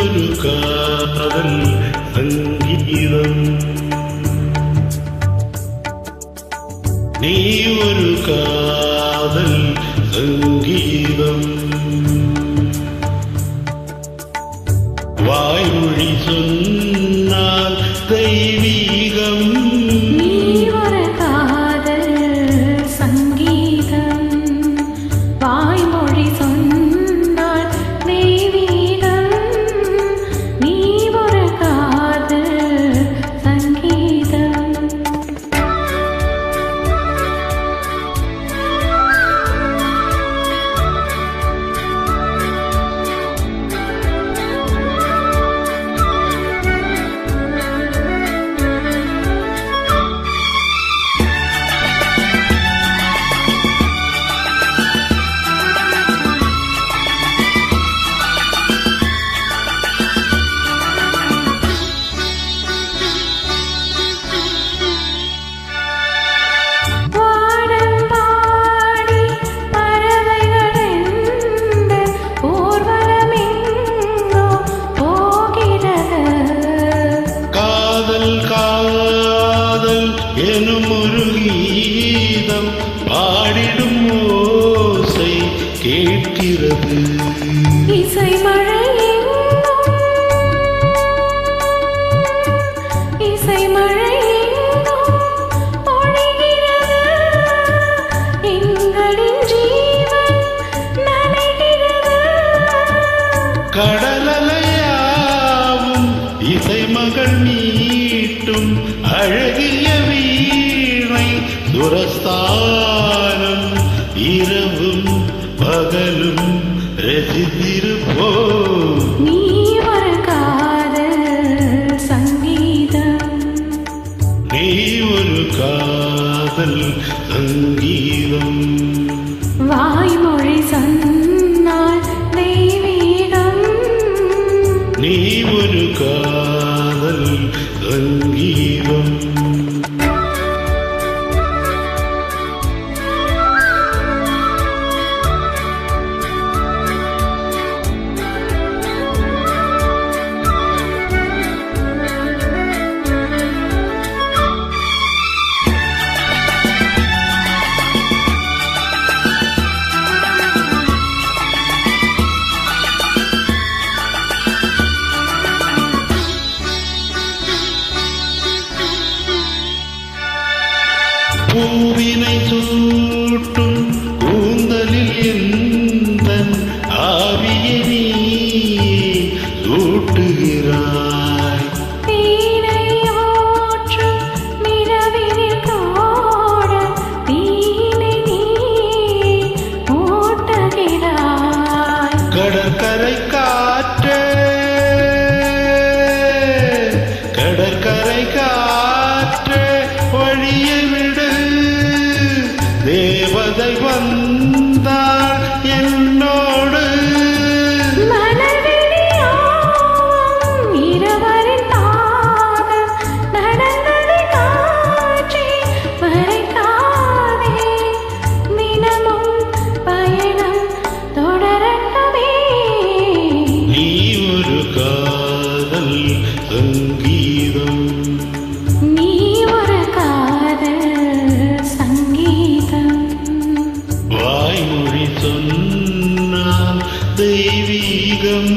ஒரு காதல் சங்கீதம், நீ ஒரு காதல் சங்கீதம். வாய்மொழி சொன்னால் தெய்வீகம், நீ ஒரு காதல் சங்கீதம். வாய்மொழி சொன்னால் தெய்வீகம், நீ ஒரு காதல் சங்கீதம். எனும் ஒரு கீதம் பாடிடும் ஓசை கேட்கிறது. இசை மழை இசை மழை பொழிகிறது, எங்களின் ஜீவன் நனைகிறது. கடலலையாவும் இசை மகள் மீட்டும் அழகிய வீணை சுரஸ்தானம், இரவும் பகலும் ரசித்திருப்போம். நீ ஒரு காதல் சங்கீதம், நீ ஒரு காதல் சங்கீதம். வாய்மொழி சொன்னால் தெய்வீகம், நீ ஒரு காதல் சங்கீதம். பூவினை சூட்டும் கூந்தலில் எந்தன் ஆவியை நீ சூட்டுகிறாய். தீனை ஊற்றும் நிலவினில் கோட தீனை நீ ஊட்டுகிறாய். கடற்கரை காற்றே, கடற்கரை காற்றே வழியை விடு, தேவதை வந்தாள் என்னோடு. மலர்விழியாம் இருவரின் தாகம் நடந்தது காற்றே, மறைக்காதே தினமும் பயணம் தொடரட்டுமே. நீ ஒரு காதல் சங்கீதம், நீ ஒரு காதல் சங்கீதம். வாய்மொழி சொன்னால் தெய்வீகம்.